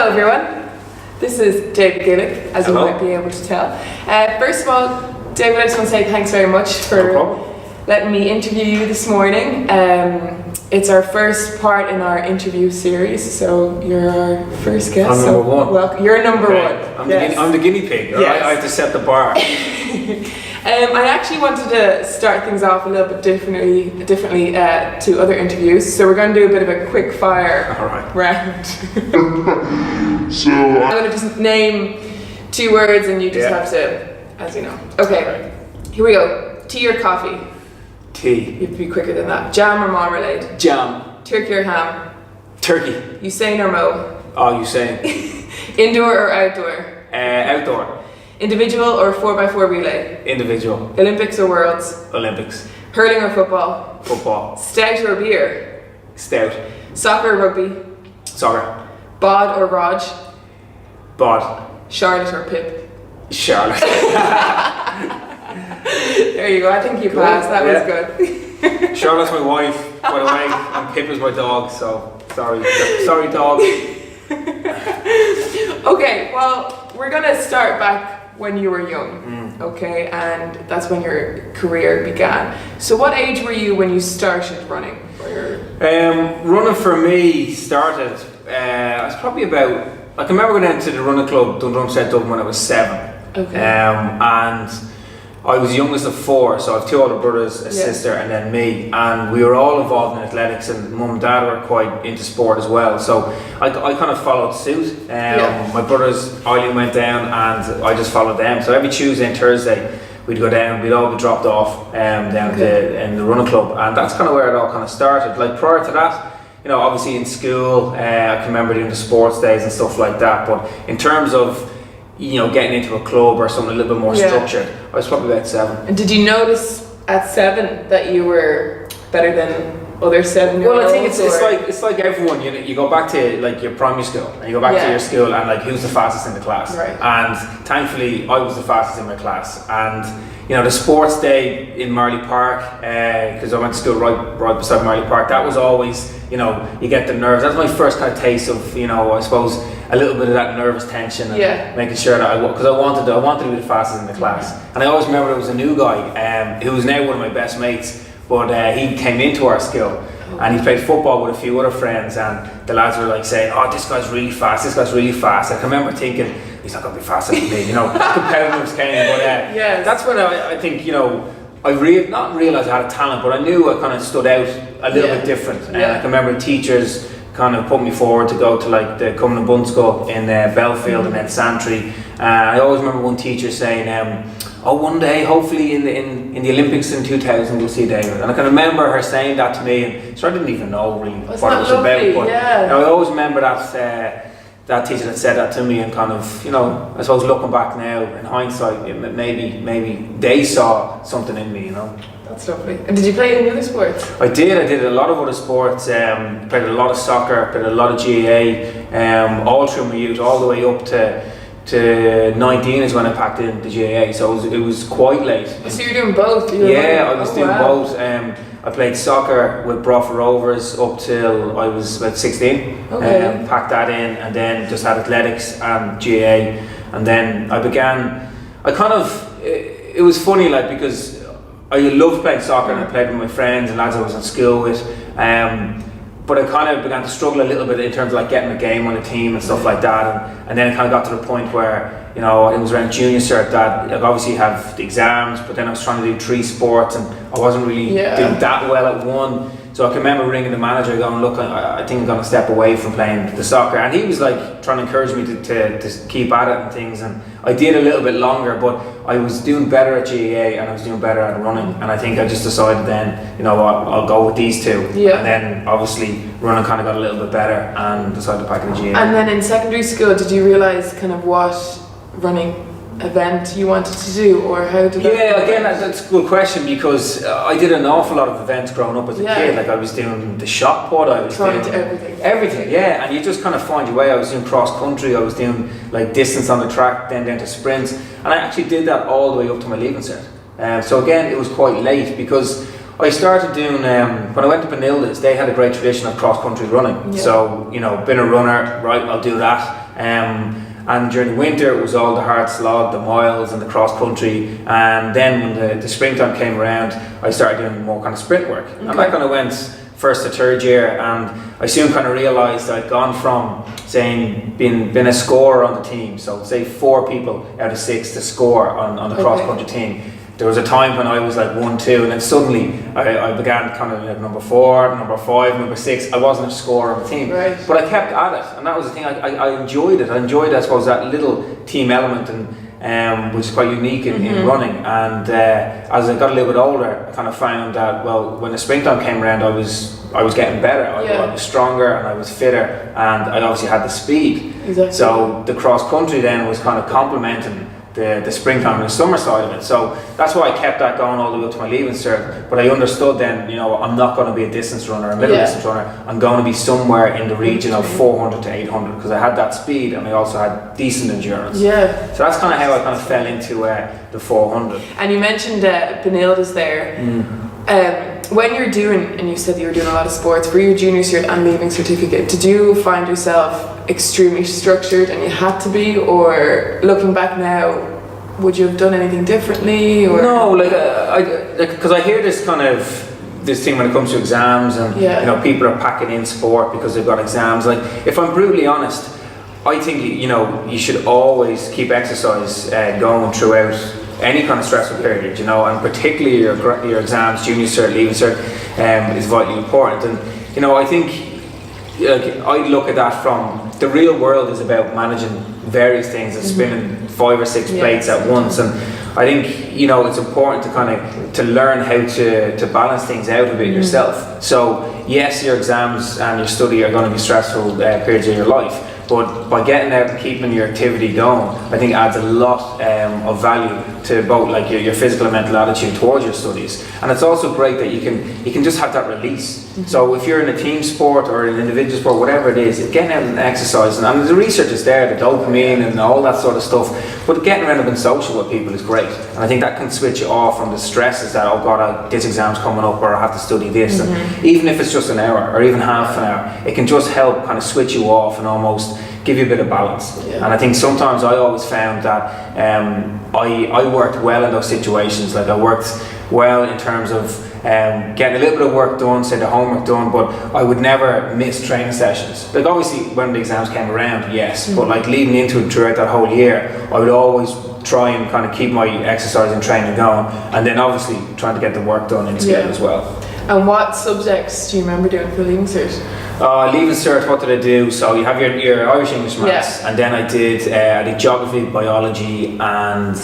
Hello everyone, this is David Gillick, as Hello. you might be able to tell. First of all, David, I just want to say thanks very much for letting me interview you this morning. It's our first part in our interview series, so you're our first guest. I'm number one. Welcome. You're number one. I'm the guinea pig, right? Yes. I have to set the bar. I actually wanted to start things off a little bit differently to other interviews, so we're going to do a bit of a quick fire round. So I'm going to just name 2 words and you just have to, as you know. Okay, here we go. Tea or coffee? Tea. You have to be quicker than that. Jam or marmalade? Jam. Turkey or ham? Turkey. Usain or Mo? Oh, Usain. Indoor or outdoor? Outdoor. Individual or 4x4 relay? Individual. Olympics or Worlds? Olympics. Hurling or football? Football. Stout or beer? Stout. Soccer or rugby? Soccer. Bod or Raj? Bod. Charlotte or Pip? Charlotte. There you go, I think you passed, that was good. Charlotte's my wife, by the way, and Pip is my dog, so sorry dog. Okay, well, we're gonna start back when you were young, okay, and that's when your career began. So what age were you when you started running? Running for me started, I was probably about, I can remember going down to the running club, Dundrumset Dublin, when I was 7. Okay. And I was the youngest of 4, so I have 2 older brothers, a sister, and then me. And we were all involved in athletics, and mum and dad were quite into sport as well. So I kind of followed suit. My brothers, Eileen went down, and I just followed them. So every Tuesday and Thursday, we'd go down. We'd all be dropped off down in the running club, and that's kind of where it all kind of started. Like prior to that, you know, obviously in school, I can remember doing the sports days and stuff like that. But in terms of, you know, getting into a club or something a little bit more structured, I was probably about 7. And did you notice at 7 that you were better than other 7-year-olds? Well, I think it's like everyone. You go back to like your primary school, and you go back to your school, and like who's the fastest in the class? Right. And thankfully, I was the fastest in my class. And you know, the sports day in Marley Park, because I went to school right beside Marley Park. That was always, you know, you get the nerves. That's my first kind of taste of, you know, I suppose a little bit of that nervous tension and making sure that because I wanted to be the fastest in the class. And I always remember there was a new guy who was now one of my best mates, but he came into our school and he played football with a few other friends, and the lads were like saying, "Oh, this guy's really fast, this guy's really fast." I can remember thinking, he's not going to be faster than me, you know. Competitiveness came, but that's when I think, you know, I not realised I had a talent, but I knew I kind of stood out a little bit different. And I can remember teachers kind of put me forward to go to like the Cumberland Bun School in Belfield and then Santry. I always remember one teacher saying, one day, hopefully in the Olympics in 2000, we'll see David. And I can remember her saying that to me, and so I didn't even know really what it was about. But you know, I always remember that teacher that said that to me, and kind of, you know, I suppose looking back now in hindsight, maybe they saw something in me, you know. That's lovely. And did you play any other sports? I did a lot of other sports, played a lot of soccer, played a lot of GAA, all through my youth, all the way up to 19 is when I packed in the GAA, so it was quite late. So you're doing both? I was doing both. I played soccer with Brough Rovers up till I was about 16. Packed that in, and then just had athletics and GAA, and then it was funny, like, because I loved playing soccer and I played with my friends and lads I was in school with, but I kind of began to struggle a little bit in terms of like getting a game on a team and stuff like that, and then it kind of got to the point where, you know, it was around junior cert that like, obviously you have the exams, but then I was trying to do 3 sports and I wasn't really doing that well at one. So I can remember ringing the manager going, "Look, I think I'm going to step away from playing the soccer," and he was like trying to encourage me to keep at it and things, and I did a little bit longer, but I was doing better at GAA and I was doing better at running, and I think I just decided then, you know what, I'll go with these 2, and then obviously running kind of got a little bit better and decided to pack in the GAA. And then in secondary school, did you realise kind of what running event you wanted to do, or how did that again, that's a good question, because I did an awful lot of events growing up as a kid. Like I was doing the shot put, I was doing everything, and you just kind of find your way. I was doing cross country, I was doing like distance on the track, then down to sprints, and I actually did that all the way up to my leaving cert. So again, it was quite late, because I started doing, when I went to Benilda's, they had a great tradition of cross country running. So, you know, been a runner, right, I'll do that. And during the winter, it was all the hard slog, the miles and the cross country. And then when the springtime came around, I started doing more kind of sprint work. Okay. And that kind of went first to third year, and I soon kind of realised I'd gone from saying being a scorer on the team, so say 4 people out of 6 to score on the cross country team. There was a time when I was like 1, 2, and then suddenly I began kind of like number 4, number 5, number 6. I wasn't a scorer on the team, but I kept at it, and that was the thing. I enjoyed it. I enjoyed, I suppose, that little team element, and which is quite unique in running. And as I got a little bit older, I kind of found that, well, when the springtime came around, I was getting better. I was stronger and I was fitter, and I obviously had the speed. Exactly. So the cross country then was kind of complementing the springtime and the summer side of it. So that's why I kept that going all the way up to my leaving cert. But I understood then, I'm not going to be a distance runner, a middle distance runner. I'm going to be somewhere in the region of 400 to 800, because I had that speed and I also had decent endurance. Yeah. So that's kind of how I kind of fell into the 400. And you mentioned Benilde's there. When you're doing, and you said you were doing a lot of sports, for your junior cert and leaving certificate, did you find yourself extremely structured and you had to be, or looking back now, would you have done anything differently? Or? No, because I hear this kind of this thing when it comes to exams, and people are packing in sport because they've got exams. Like, if I'm brutally honest, I think you should always keep exercise going throughout any kind of stressful period, and particularly your exams, junior cert, leaving cert, is vitally important. And I think I look at that from the real world is about managing various things and spinning 5 or 6 plates at once. And I think it's important to learn how to balance things out a bit yourself. So yes, your exams and your study are going to be stressful periods of your life. But by getting out and keeping your activity going, I think adds a lot of value to both like your physical and mental attitude towards your studies. And it's also great that you can just have that release. So if you're in a team sport or an individual sport, whatever it is, getting out and exercising, and the research is there, the dopamine and all that sort of stuff, but getting around and being social with people is great. And I think that can switch you off from the stresses that, oh God, this exam's coming up, or I have to study this. And even if it's just an hour or even half an hour, it can just help kind of switch you off and almost give you a bit of balance. And I think sometimes I always found that I worked well in those situations. Like, I worked well in terms of getting a little bit of work done, say the homework done, but I would never miss training sessions. Like, obviously when the exams came around, yes, but like leading into it throughout that whole year, I would always try and kind of keep my exercise and training going, and then obviously trying to get the work done into it as well. And what subjects do you remember doing for leaving cert? Leaving cert, what did I do? So you have your Irish, English, Maths, and then I did geography, biology, and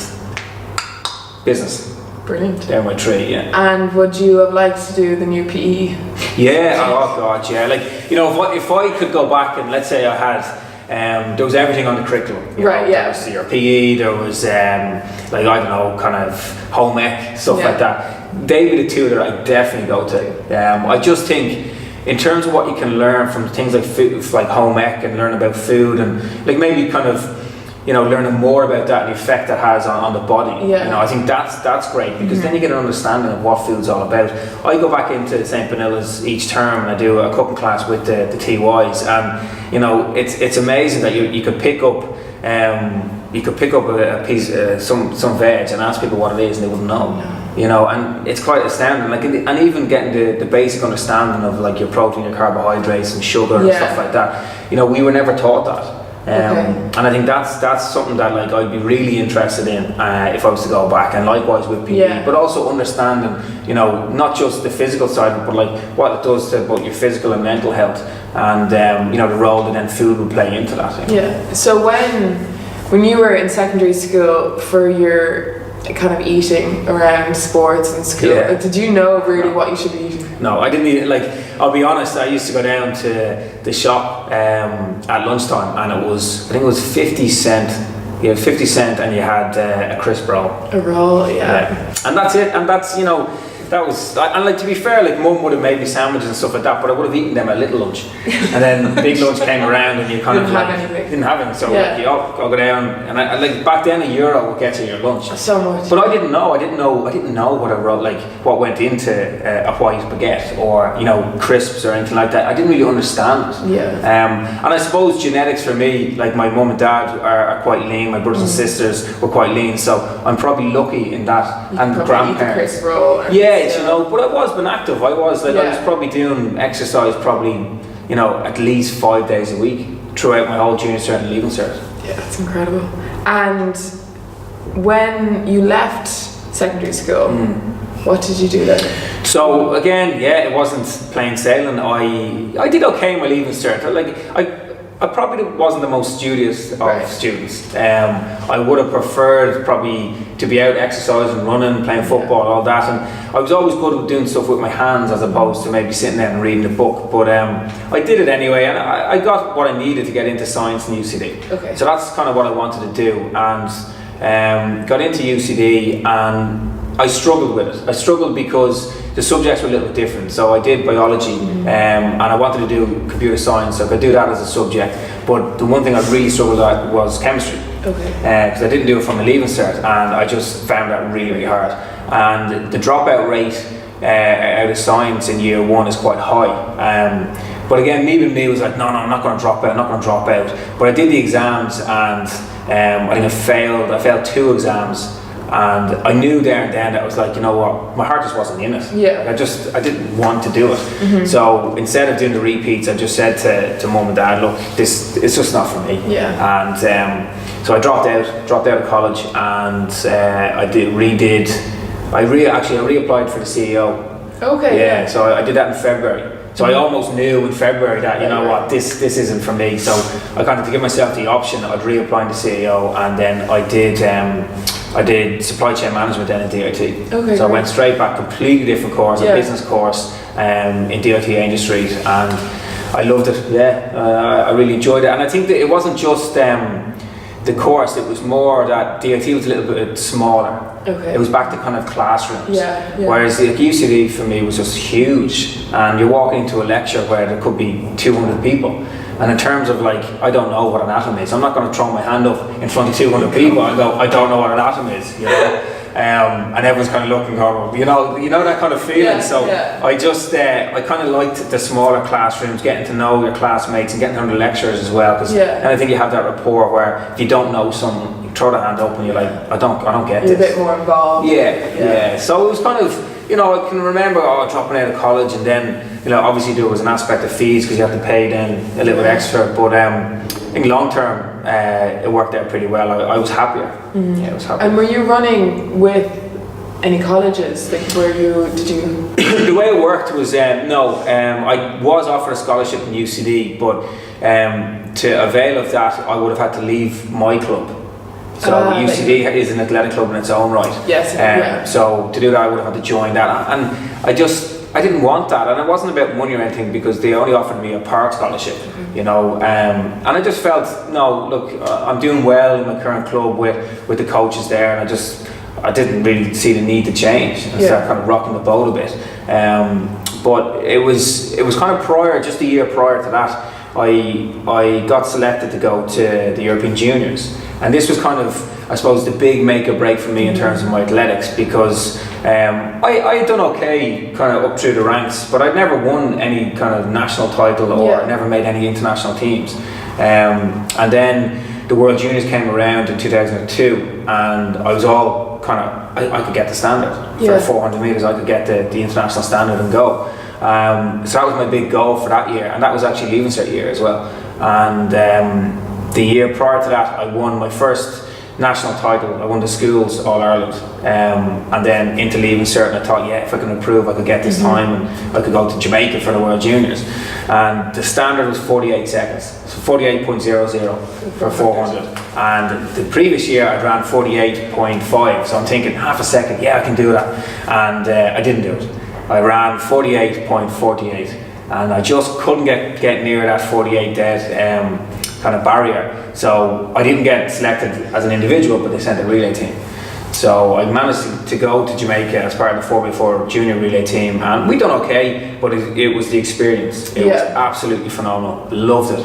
business. Brilliant. They're my 3, And would you have liked to do the new PE? Yeah, oh God, yeah. Like, if I could go back and let's say I had, there was everything on the curriculum. There was your PE, there was like, I don't know, kind of home ec, stuff like that. They'd be the 2 that I definitely go to. I just think, in terms of what you can learn from things like food, like home ec, and learn about food, and like maybe kind of, learning more about that and the effect that has on the body. I think that's great, because then you get an understanding of what food's all about. I go back into St. Benilla's each term and I do a cooking class with the TYs, and it's amazing that you could pick up a piece, some veg, and ask people what it is and they wouldn't know. And it's quite astounding. Like, and even getting the basic understanding of like your protein, your carbohydrates, and sugar and stuff like that. We were never taught that. And I think that's something that like I'd be really interested in if I was to go back, and likewise with PE, but also understanding, not just the physical side, but like what it does to both your physical and mental health, and the role that then food would play into that. So when you were in secondary school, for your kind of eating around sports and school, did you know really what you should be eating? No, I didn't eat it. Like, I'll be honest, I used to go down to the shop at lunchtime, and I think it was 50 cent. You had 50 cent and you had a crisp roll. A roll, and that's it. And that's, and like, to be fair, like mum would have made me sandwiches and stuff like that, but I would have eaten them at little lunch, and then big lunch came around and you kind of like didn't have anything, so like, I'll go down, and I like back then €1 would get you your lunch. So much. But I didn't know what I wrote, like what went into a white baguette or crisps or anything like that. I didn't really understand it. Yeah. And I suppose genetics for me, like my mum and dad are quite lean, my brothers and sisters were quite lean, so I'm probably lucky in that. You and grandparents. Eat the crisp roll. But I was been active. I was probably doing exercise at least 5 days a week throughout my whole junior cert and leaving cert. Yeah, that's incredible. And when you left secondary school, what did you do then? So again, it wasn't plain sailing. I did okay in my leaving cert. I probably wasn't the most studious of students. I would have preferred probably to be out exercising, running, playing football, all that. And I was always good at doing stuff with my hands as opposed to maybe sitting there and reading a book. But I did it anyway, and I got what I needed to get into science and UCD. Okay. So that's kind of what I wanted to do, and got into UCD, and I struggled with it. I struggled because the subjects were a little bit different. So I did biology, and I wanted to do computer science, so I could do that as a subject. But the one thing I really struggled at was chemistry. Okay. Because I didn't do it from a leaving cert, and I just found that really, really hard. And the dropout rate out of science in year one is quite high. But again, even me was like, no, I'm not going to drop out, But I did the exams, and I think I failed 2 exams. And I knew there and then that I was like, you know what, my heart just wasn't in it. Yeah. I didn't want to do it. So instead of doing the repeats, I just said to mum and dad, look, it's just not for me. Yeah. And so I dropped out of college, and I reapplied for the CEO. Okay. Yeah. So I did that in February. So I almost knew in February that, you know what, this isn't for me. So I kind of, to give myself the option, I'd reapply to CEO, and then I did supply chain management then in DIT. Okay, so I went straight back, completely different course, a business course in DIT Angel Street, and I loved it. I really enjoyed it, and I think that it wasn't just the course, it was more that DIT was a little bit smaller. Okay. It was back to kind of classrooms. Yeah. Whereas the UCD for me was just huge, and you're walking into a lecture where there could be 200 people. And in terms of like, I don't know what an atom is, I'm not going to throw my hand up in front of 200 people and go, I don't know what an atom is, and everyone's kind of looking, going, you know that kind of feeling. I kind of liked the smaller classrooms, getting to know your classmates and getting to know the lecturers as well, because and I think you have that rapport where if you don't know someone, you throw the hand up and you're like, I don't get this. You're a bit more involved. Yeah. So it was kind of, I can remember dropping out of college, and then obviously there was an aspect of fees because you had to pay then a little bit extra, but in long term it worked out pretty well. I was happier. I was happier. And were you running with any colleges? Like, did you? The way it worked was no. I was offered a scholarship in UCD, but to avail of that, I would have had to leave my club. So UCD is an athletic club in its own right. Yes. So to do that, I would have had to join that, and I didn't want that, and it wasn't about money or anything, because they only offered me a part scholarship, and I just felt, no, look, I'm doing well in my current club with the coaches there, and I didn't really see the need to change and start kind of rocking the boat a bit. But it was kind of just a year prior to that, I got selected to go to the European Juniors, and this was kind of, I suppose, the big make or break for me in terms of my athletics, because I had done okay kind of up through the ranks, but I'd never won any kind of national title or never made any international teams. And then the World Juniors came around in 2002, and I was all kind of, I could get the standard for 400 metres, I could get the international standard and go. So that was my big goal for that year, and that was actually leaving cert year as well. And the year prior to that, I won my first national title. I won the schools All Ireland, and then into leaving cert, and I thought, if I can improve, I could get this time, and I could go to Jamaica for the World Juniors. And the standard was 48 seconds, so 48.00 for 400. And the previous year I ran 48.5, so I'm thinking half a second, I can do that, and I didn't do it. I ran 48.48, and I just couldn't get near that 48 dead kind of barrier. So I didn't get selected as an individual, but they sent a relay team. So I managed to go to Jamaica as part of the 4x4 junior relay team, and we done okay, but it was the experience. It was absolutely phenomenal. Loved it.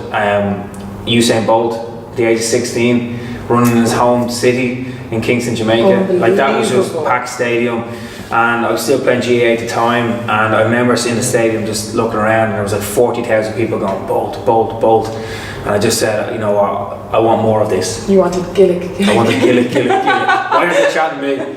Usain Bolt, at the age of 16, running in his home city in Kingston, Jamaica. Like, that was just packed stadium. And I was still playing GA at the time, and I remember in the stadium just looking around, and there was like 40,000 people going, Bolt, Bolt, Bolt. And I just said, you know what, I want more of this. You wanted Gillick. I wanted Gillick, Gillick, Gillick. Why are they chatting to me?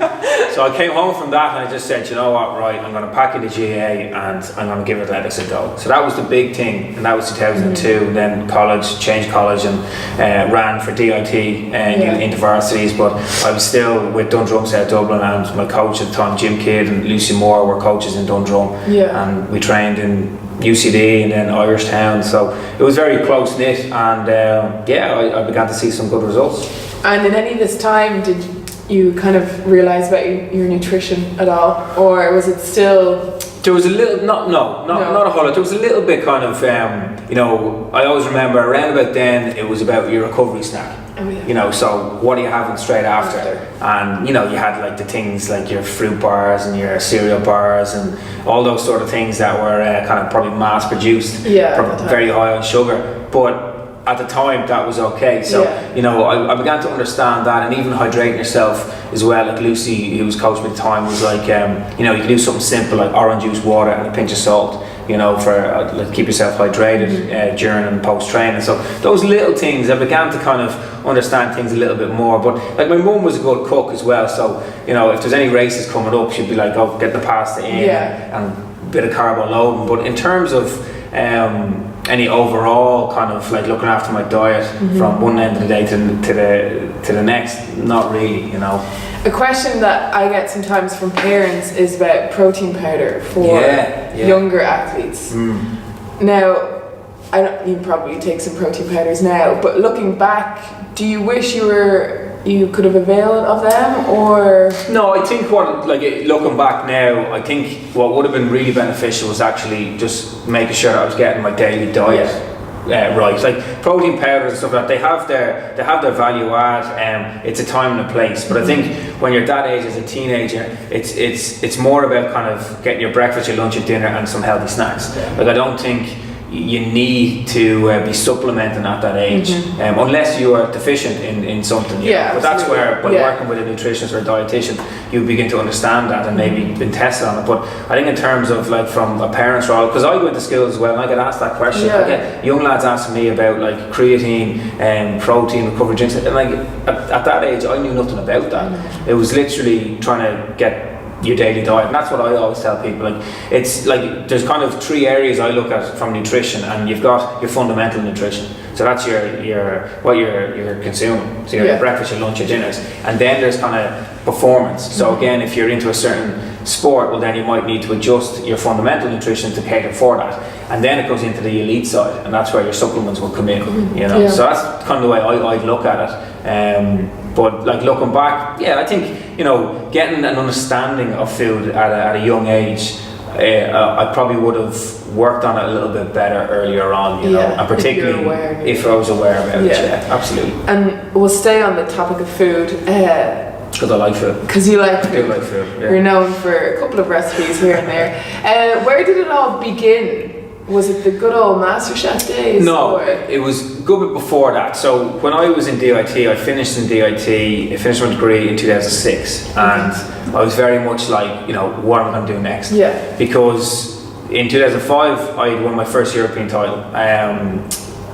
So I came home from that, and I just said, you know what, right, I'm going to pack into GA, and I'm going to give athletics a go. So that was the big thing, and that was 2002. Then college, changed college, and ran for DIT into varsities, but I was still with Dundrum South Dublin, and my coach at the time, Jim Kidd and Lucy Moore, were coaches in Dundrum, and we trained in UCD and then Irish Town, so it was very close knit, and I began to see some good results. And in any of this time, did you kind of realise about your nutrition at all, or was it still? There was a little, not a whole lot. There was a little bit kind of, I always remember around about then it was about your recovery snack. Oh, yeah. So what are you having straight after? And you had like the things like your fruit bars and your cereal bars and all those sort of things that were kind of probably mass produced, very high on sugar. But at the time that was okay. So I began to understand that, and even hydrating yourself as well. Like Lucy, who was coaching me at the time, was like, you can do something simple like orange juice, water, and a pinch of salt. For keep yourself hydrated during and post training. So those little things, I began to kind of understand things a little bit more. But like, my mum was a good cook as well, so if there's any races coming up, she'd be like, oh, get the pasta in and a bit of carbo loading. But in terms of any overall kind of like looking after my diet from one end of the day to the next, not really. A question that I get sometimes from parents is about protein powder for younger athletes. Now, you probably take some protein powders now, but looking back, do you wish you could have availed of them, or? No, I think looking back now, I think what would have been really beneficial was actually just making sure that I was getting my daily diet right. Like protein powders and stuff like that, they have their value add. It's a time and a place, but I think when you're that age as a teenager, it's more about kind of getting your breakfast, your lunch, your dinner, and some healthy snacks. Like, I don't think you need to be supplementing at that age, unless you are deficient in something. But that's where, by working with a nutritionist or a dietitian, you begin to understand that and maybe been tested on it. But I think in terms of like from a parent's role, because I go into schools as well, and I get asked that question. I get young lads asking me about like creatine, protein, recovery drinks, and like at that age, I knew nothing about that. It was literally trying to get your daily diet, and that's what I always tell people. Like, it's like there's kind of three areas I look at from nutrition, and you've got your fundamental nutrition, so that's your what you're consuming, so your breakfast, your lunch, your dinners, and then there's kind of performance. So again, if you're into a certain sport, well then you might need to adjust your fundamental nutrition to cater for that, and then it goes into the elite side, and that's where your supplements will come in. So that's kind of the way I'd look at it. But like looking back, I think getting an understanding of food at a young age, I probably would have worked on it a little bit better earlier on, and particularly if I was aware about it. Absolutely. And we'll stay on the topic of food. Because I like food. Because you like food. I do like food. You're known for a couple of recipes here and there. Where did it all begin? Was it the good old MasterChef days? No, it was a good bit before that. So when I was in DIT, I finished in DIT, I finished my degree in 2006, and I was very much like, what am I going to do next? Because in 2005, I had won my first European title,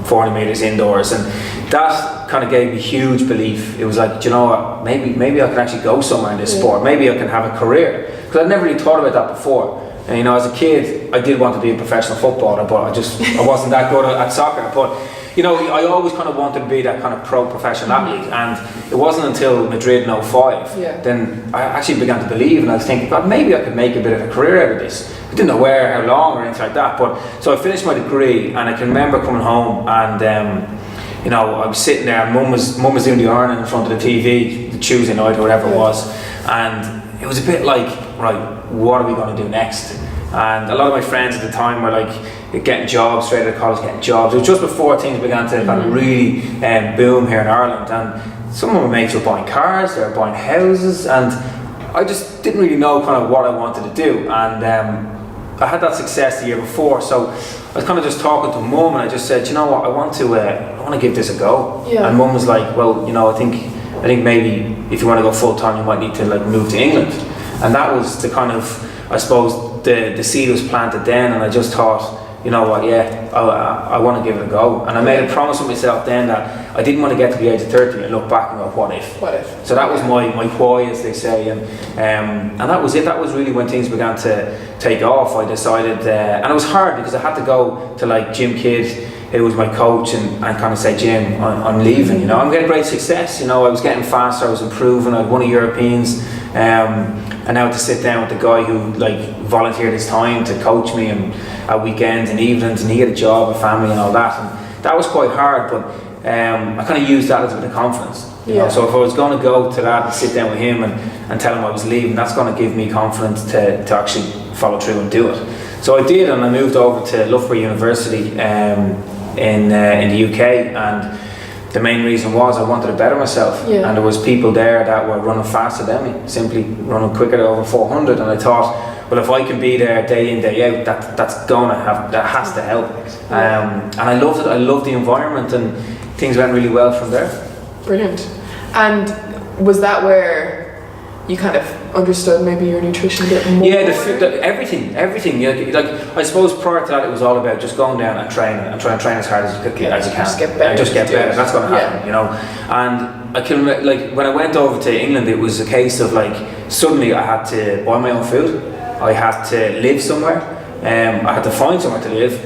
400 metres indoors, and that kind of gave me huge belief. It was like, do you know what, maybe I can actually go somewhere in this sport, maybe I can have a career, because I'd never really thought about that before. And as a kid, I did want to be a professional footballer, but I wasn't that good at soccer. But I always kind of wanted to be that kind of professional athlete, and it wasn't until Madrid in 05 then I actually began to believe, and I was thinking, God, maybe I could make a bit of a career out of this. I didn't know where, how long, or anything like that. But so I finished my degree, and I can remember coming home, and I was sitting there, and Mum was doing the ironing in front of the TV, the Tuesday night or whatever it was, and it was a bit like, right, what are we going to do next? And a lot of my friends at the time were like getting jobs, straight out of college, getting jobs. It was just before things began to kind of really boom here in Ireland, and some of my mates were buying cars, they were buying houses, and I just didn't really know kind of what I wanted to do. And I had that success the year before, so I was kind of just talking to Mum, and I just said, you know what, I want to give this a go. Yeah. And Mum was like, well, you know, I think maybe if you want to go full time, you might need to like move to England. And that was the kind of, I suppose, the seed was planted then, and I just thought, you know what, yeah, I want to give it a go. And I made a promise with myself then that I didn't want to get to the age of 30 and look back and go, what if? What if? So that was my why, as they say, and that was it. That was really when things began to take off. I decided, and it was hard because I had to go to like Jim Kidd, who was my coach, and kind of say, Jim, I'm leaving. You know, I'm getting great success. You know, I was getting faster, I was improving. I'd won a Europeans, and now to sit down with the guy who like volunteered his time to coach me and at weekends and evenings, and he had a job, a family, and all that, and that was quite hard. But I kind of used that as a bit of confidence. You know? So if I was going to go to that and sit down with him and tell him I was leaving, that's going to give me confidence to actually follow through and do it. So I did, and I moved over to Loughborough University in the UK, and the main reason was I wanted to better myself. And there was people there that were running faster than me, simply running quicker at over 400, and I thought, well, if I can be there day in, day out, that has to help. And I loved it. I loved the environment, and things went really well from there. Brilliant. And was that where you kind of understood maybe your nutrition a bit more? Yeah, everything. Like I suppose prior to that, it was all about just going down and training and trying to train as hard as you can, just get better. And just get better. That's going to happen, you know. And I can like when I went over to England, it was a case of like suddenly I had to buy my own food. I had to live somewhere. I had to find somewhere to live.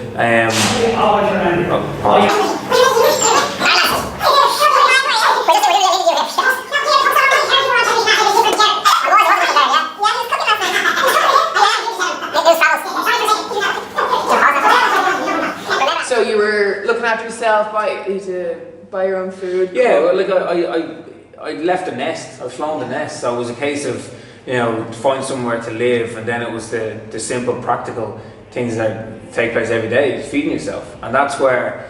So you were looking after yourself, buy your own food. Yeah, well, like I left the nest. I was flown the nest. So it was a case of, you know, find somewhere to live, and then it was the simple, practical things that take place every day, feeding yourself, and that's where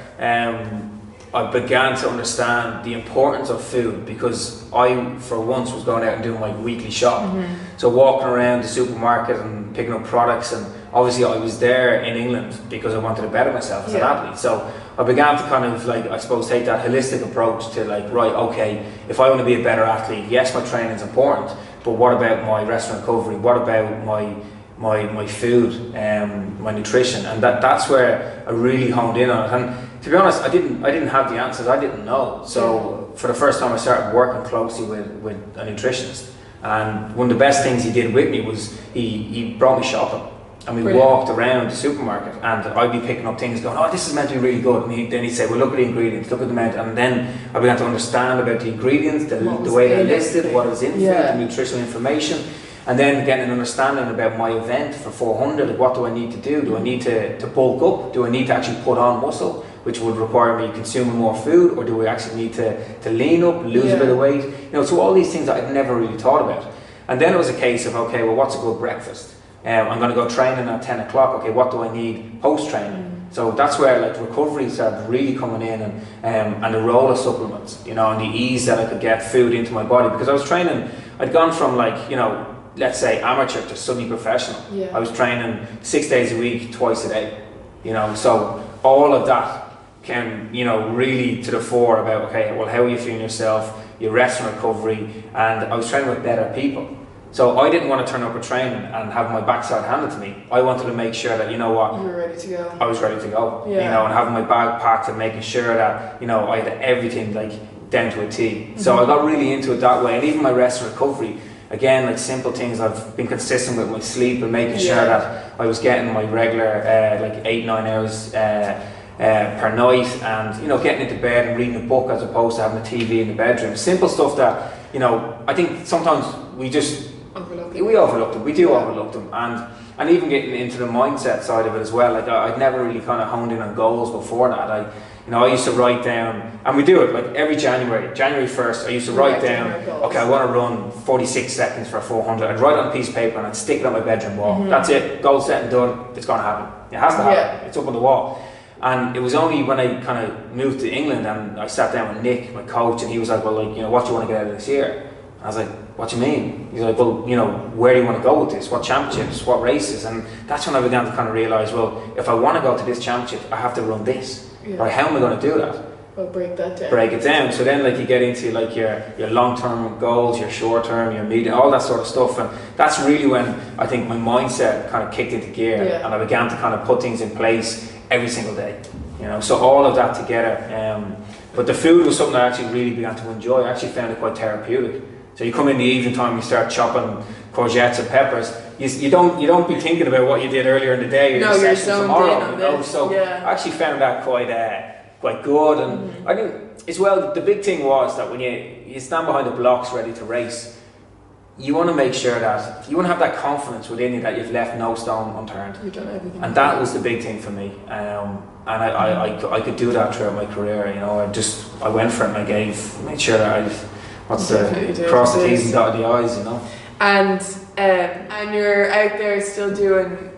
I began to understand the importance of food, because I, for once, was going out and doing my weekly shop. So walking around the supermarket and picking up products, and obviously I was there in England because I wanted to better myself as an athlete. So I began to kind of like, I suppose, take that holistic approach to like, right, okay, if I want to be a better athlete, yes, my training is important, but what about my rest and recovery? What about my food, my nutrition? And that's where I really honed in on it. And to be honest, I didn't have the answers. I didn't know. So for the first time, I started working closely with a nutritionist. And one of the best things he did with me was he brought me shopping. And we walked around the supermarket, and I'd be picking up things going, oh, this is meant to be really good. And then he'd say, well, look at the ingredients, look at the amount. And then I began to understand about the ingredients, the way they're listed, what is in food, the nutritional information. And then getting an understanding about my event for 400, like, what do I need to do? Do I need to bulk up? Do I need to actually put on muscle, which would require me consuming more food? Or do we actually need to lean up, lose a bit of weight? You know, so all these things that I'd never really thought about. And then it was a case of, okay, well, what's a good breakfast? I'm going to go training at 10 o'clock. Okay, what do I need post-training? So that's where like recovery started really coming in, and the role of supplements, you know, and the ease that I could get food into my body. Because I was training, I'd gone from like, you know, let's say amateur to semi-professional. I was training 6 days a week, twice a day, you know, so all of that came, you know, really to the fore about, okay, well, how are you feeling yourself, your rest and recovery, and I was training with better people. So I didn't want to turn up at training and have my backside handed to me. I wanted to make sure that, you know what, you were ready to go. I was ready to go, you know, and having my bag packed and making sure that, you know, I had everything like down to a T. So I got really into it that way, and even my rest and recovery, again, like simple things. I've been consistent with my sleep and making sure that I was getting my regular like 8-9 hours per night, and, you know, getting into bed and reading a book as opposed to having a TV in the bedroom. Simple stuff that, you know, I think sometimes we just overlook them. We do overlook them, and even getting into the mindset side of it as well. Like I'd never really kind of honed in on goals before that. I used to write down, and we do it like every January 1st. I used to write down, okay, I want to run 46 seconds for 400. I'd write it on a piece of paper and I'd stick it on my bedroom wall. That's it. Goal set and done. It's going to happen. It has to happen. It's up on the wall. And it was only when I kind of moved to England and I sat down with Nick, my coach, and he was like, well, like, you know, what do you want to get out of this year? And I was like, what do you mean? He's like, well, you know, where do you want to go with this? What championships? What races? And that's when I began to kind of realise, well, if I want to go to this championship, I have to run this. Yeah. Right? How am I going to do that? Well, break that down. Break it down. So then, like, you get into like your long-term goals, your short-term, your medium, all that sort of stuff, and that's really when I think my mindset kind of kicked into gear, and I began to kind of put things in place every single day. You know, so all of that together. But the food was something I actually really began to enjoy. I actually found it quite therapeutic. So you come in the evening time, you start chopping courgettes and peppers. You don't be thinking about what you did earlier in the day or your session tomorrow. You know, so I actually found that quite good. And I think as well, the big thing was that when you stand behind the blocks ready to race, you want to make sure that you want to have that confidence within you that you've left no stone unturned. You've done everything. And that was the big thing for me. And I could do that throughout my career. You know, I went for it and I made sure that cross the T's and dotted the I's. You know. And you're out there still doing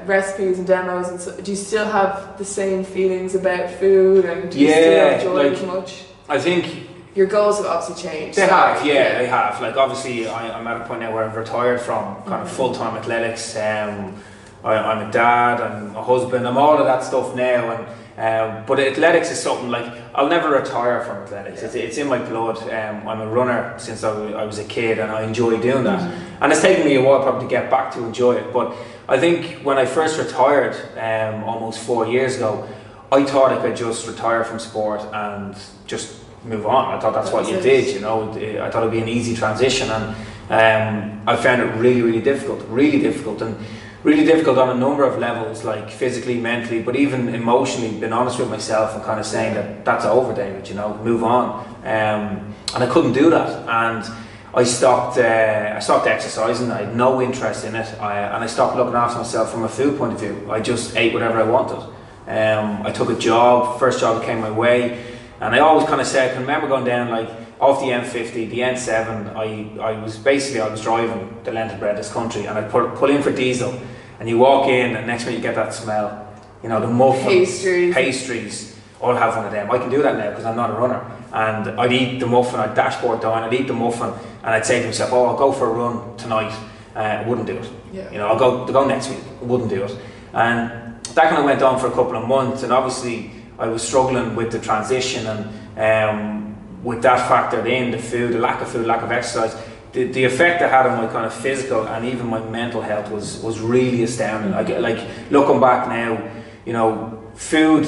recipes and demos, and so do you still have the same feelings about food, and do you still enjoy it as much? I think your goals have obviously changed. They have. Like obviously, I'm at a point now where I've retired from kind of full-time athletics. I'm a dad, I'm a husband, I'm all of that stuff now, and but athletics is something like I'll never retire from athletics. It's in my blood. I'm a runner since I was a kid, and I enjoy doing that. And it's taken me a while probably to get back to enjoy it. But I think when I first retired, almost 4 years ago, I thought I could just retire from sport and just move on. I thought that's what you did. You know, I thought it'd be an easy transition, and I found it really difficult, and really difficult on a number of levels, like physically, mentally, but even emotionally, being honest with myself and kind of saying that that's over, David, you know, move on. And I couldn't do that. And I stopped exercising. I had no interest in it. And I stopped looking after myself from a food point of view. I just ate whatever I wanted. I took a job, first job that came my way. And I always kind of said, I can remember going down like off the M50, the N7, I was driving the length and breadth of this country, and I'd pull in for diesel, and you walk in and next minute you get that smell, you know, the muffins, pastries, I'll have one of them. I can do that now because I'm not a runner, and I'd eat the muffin, I'd dashboard down, I'd eat the muffin, and I'd say to myself, oh, I'll go for a run tonight. I wouldn't do it. You know, I'll go next week. I wouldn't do it. And that kind of went on for a couple of months, and obviously I was struggling with the transition, and with that factored in, the food, the lack of food, lack of exercise, the effect it had on my kind of physical and even my mental health was really astounding. Like looking back now, you know, food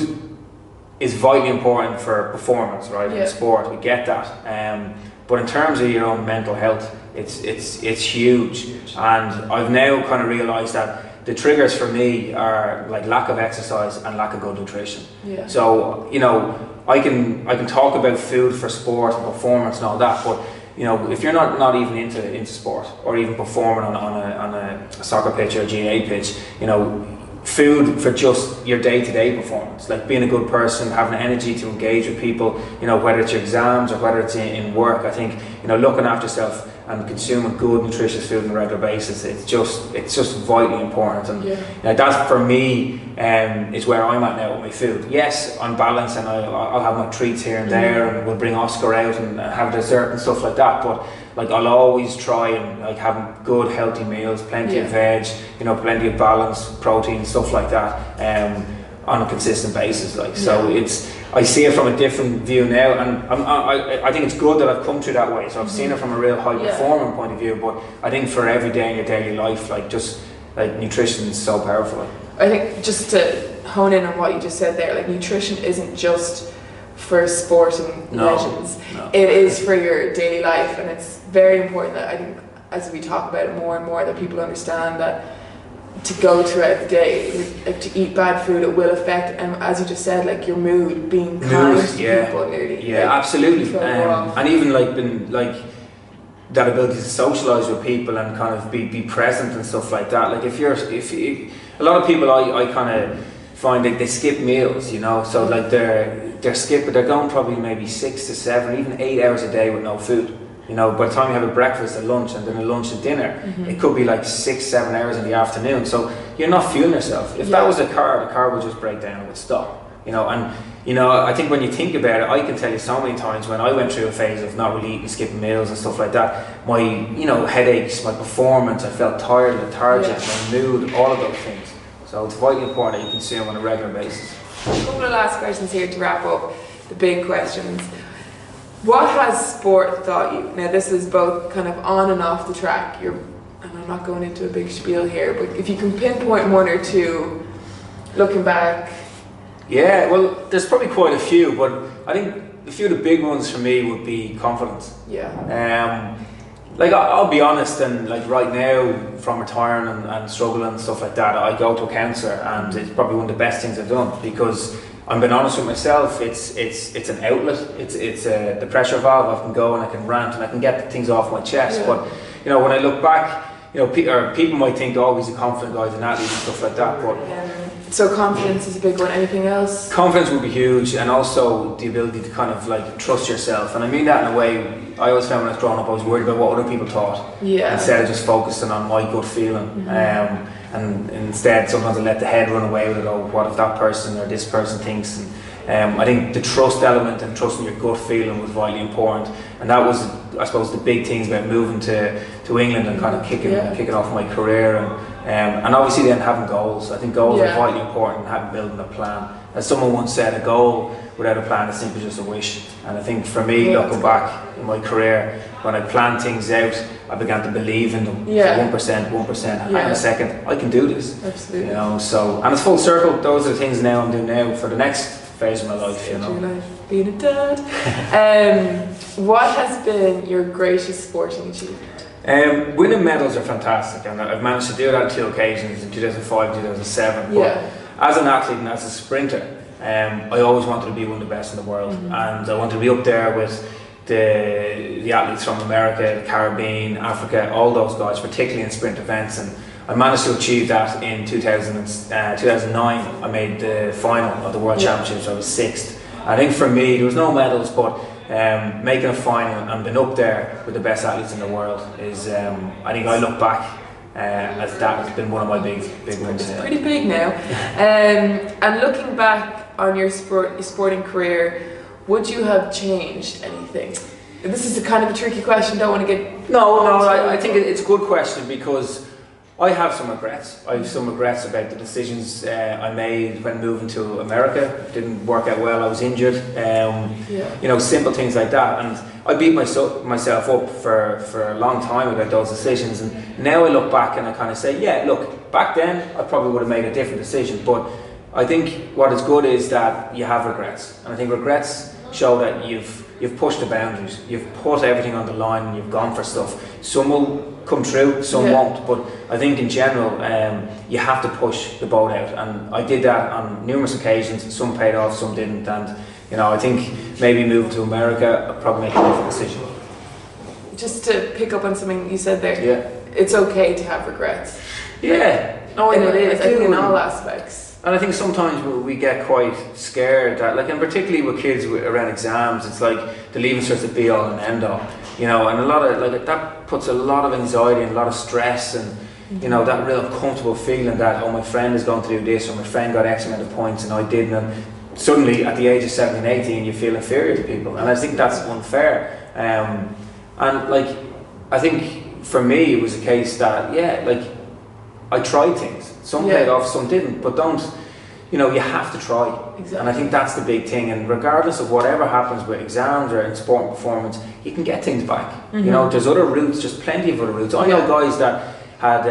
is vitally important for performance, right? In sport, we get that. But in terms of your own mental health, it's huge. And I've now kind of realised that the triggers for me are like lack of exercise and lack of good nutrition. So, you know, I can talk about food for sport and performance and all that, but you know, if you're not even into sport or even performing on a soccer pitch or a GA pitch, you know, food for just your day-to-day performance, like being a good person, having energy to engage with people, you know, whether it's your exams or whether it's in work, I think, you know, looking after yourself and consuming good nutritious food on a regular basis, it's just vitally important. And you know, that for me is where I'm at now with my food. Yes, I'm balanced, and I'll have my treats here and there, and we'll bring Oscar out and have dessert and stuff like that, but like I'll always try and like have good healthy meals, plenty of veg, you know, plenty of balance, protein, stuff like that, on a consistent basis. Like so, I see it from a different view now, and I think it's good that I've come through that way. So I've seen it from a real high performing point of view. But I think for every day in your daily life, like just like nutrition is so powerful. I think just to hone in on what you just said there, like nutrition isn't just for sporting legends. It is for your daily life, and it's very important that I think as we talk about it more and more, that people understand that to go throughout the day, like to eat bad food, it will affect, and as you just said, like your mood, being kind to people, nearly. Yeah, like, absolutely. And even like that ability to socialise with people and kind of be present and stuff like that. Like if a lot of people I kind of find that they skip meals, you know, so like they're going probably maybe 6 to 7, even 8 hours a day with no food. You know, by the time you have a breakfast, a lunch, and then a lunch and dinner, it could be like 6-7 hours in the afternoon. So you're not fueling yourself. If that was the car would just break down and would stop. You know, and you know, I think when you think about it, I can tell you so many times when I went through a phase of not really eating, skipping meals and stuff like that, my, you know, headaches, my performance, I felt tired, lethargic, my mood, all of those things. So it's vitally important that you consume on a regular basis. A couple of last questions here to wrap up the big questions. What has sport taught you? Now this is both kind of on and off the track. And I'm not going into a big spiel here, but if you can pinpoint one or two, looking back. Yeah, well, there's probably quite a few, but I think a few of the big ones for me would be confidence. Yeah. Like I'll be honest, and like right now, from retiring and struggling and stuff like that, I go to a counsellor, and it's probably one of the best things I've done, because I'm being honest with myself. It's an outlet. It's the pressure valve. I can go and I can rant and I can get things off my chest. Yeah. But you know, when I look back, you know, people might think, oh, he's a confident guy, he's an athlete and stuff like that. But so confidence is a big one. Anything else? Confidence would be huge, and also the ability to kind of like trust yourself. And I mean that in a way. I always found when I was growing up, I was worried about what other people thought, instead of just focusing on my gut feeling. And instead, sometimes I let the head run away with it. Oh, what if that person or this person thinks? And I think the trust element and trusting your gut feeling was vitally important. And that was, I suppose, the big things about moving to England and kind of kicking off my career. And obviously then having goals. I think goals are vitally important, and building a plan. As someone once said, a goal without a plan is simply just a wish. And I think for me, looking back in my career, when I planned things out, I began to believe in them. 1%. Hang on a second, I can do this. Absolutely. You know, so, and it's full circle. Those are the things now I'm doing now for the next phase of my life. You know, being a dad. What has been your greatest sporting achievement? Winning medals are fantastic, and I've managed to do that on 2 occasions, in 2005 and 2007. But as an athlete and as a sprinter, I always wanted to be one of the best in the world, and I wanted to be up there with the athletes from America, the Caribbean, Africa, all those guys, particularly in sprint events. And I managed to achieve that in 2009. I made the final of the World Championships. I was 6th. I think for me, there was no medals, but making a final and being up there with the best athletes in the world is, I think I look back as that has been one of my big wins. It's pretty big now. And looking back on your sporting career, would you have changed anything? This is a kind of a tricky question. Don't want to get I think it's a good question, because I have some regrets. I have some regrets about the decisions I made when moving to America. It didn't work out well. I was injured. You know, simple things like that. And I beat myself up for a long time about those decisions. And now I look back and I kind of say, yeah, look, back then I probably would have made a different decision. But I think what is good is that you have regrets. And I think regrets show that you've pushed the boundaries. You've put everything on the line and you've gone for stuff. Some will come true, some won't, but I think in general you have to push the boat out, and I did that on numerous occasions. Some paid off, some didn't, and you know, I think maybe moving to America I'd probably make a different decision. Just to pick up on something you said there, it's okay to have regrets. And it is, I think, in all aspects. And I think sometimes we get quite scared that, like, and particularly with kids around exams, it's like the leaving cert's the be all and end all, you know, and a lot of, like, that puts a lot of anxiety and a lot of stress, and you know, that real uncomfortable feeling that, oh, my friend is going to do this, or my friend got X amount of points and I didn't, and suddenly at the age of 17, 18 you feel inferior to people, and I think that's unfair. And like, I think for me it was a case that, like, I tried things. Some paid off, some didn't, but you know, you have to try. Exactly. And I think that's the big thing, and regardless of whatever happens with exams or in sport and performance, you can get things back. You know, there's other routes, just plenty of other routes. I know guys that had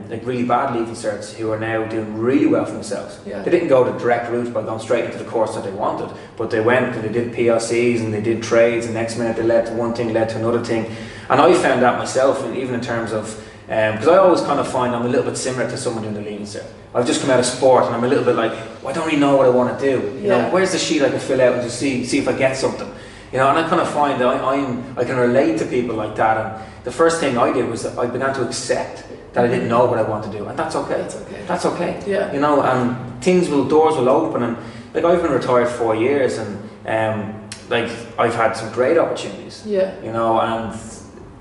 like really bad leaving certs who are now doing really well for themselves. They didn't go the direct route by going straight into the course that they wanted, but they went and they did PLCs and they did trades, and next minute they led to one thing, led to another thing. And I found that myself, and even in terms of, because I always kind of find I'm a little bit similar to someone doing the leaving cert. I've just come out of sport and I'm a little bit like, well, I don't really know what I want to do. You know, where's the sheet I can fill out and just see if I get something. You know, and I kind of find that I can relate to people like that. And the first thing I did was that I began to accept that I didn't know what I want to do, and that's okay. That's okay. Yeah. You know, and doors will open, and like, I've been retired 4 years, and like, I've had some great opportunities. You know, and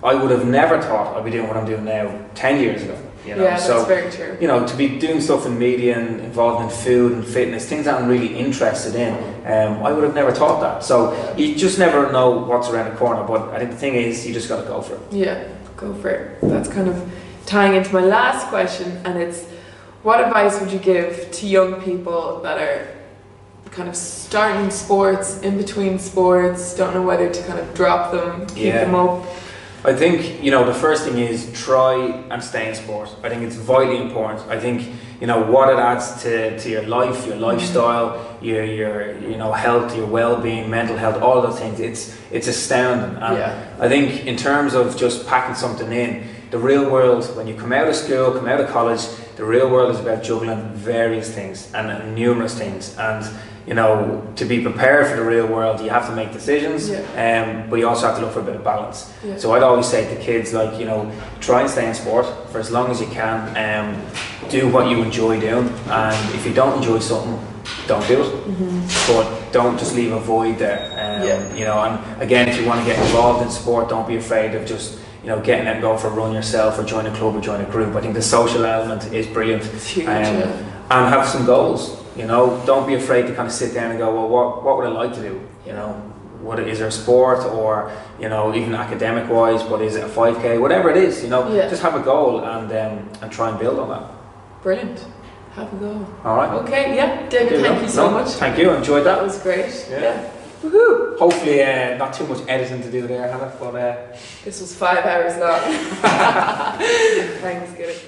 I would have never thought I'd be doing what I'm doing now 10 years ago. You know? Yeah, that's very true. You know, to be doing stuff in media and involved in food and fitness, things that I'm really interested in, I would have never thought that. So you just never know what's around the corner, but I think the thing is, you just got to go for it. Yeah, go for it. That's kind of tying into my last question, and it's, what advice would you give to young people that are kind of starting sports, in between sports, don't know whether to kind of drop them, keep them up? I think, you know, the first thing is try and stay in sport. I think it's vitally important. I think, you know, what it adds to your life, your lifestyle, your you know, health, your well-being, mental health, all of those things, it's astounding. And I think in terms of just packing something in, the real world, when you come out of school, come out of college, the real world is about juggling various things and numerous things. And you know, to be prepared for the real world, you have to make decisions, but you also have to look for a bit of balance. So I'd always say to kids, like, you know, try and stay in sport for as long as you can. Do what you enjoy doing, and if you don't enjoy something, don't do it. But don't just leave a void there. You know, and again, if you want to get involved in sport, don't be afraid of just, you know, getting out and going for a run yourself, or join a club or join a group. I think the social element is brilliant. It's huge, and have some goals. You know, don't be afraid to kind of sit down and go, well, what would I like to do? You know, is there a sport, or, you know, even academic wise, but is it a 5K, whatever it is, you know, just have a goal and try and build on that. Brilliant. Have a go. All right. Okay, David, thank you so much. Thank you, I enjoyed that. That was great. Woohoo! Hopefully not too much editing to do there, Hannah, but this was 5 hours long. Thanks, Gillick.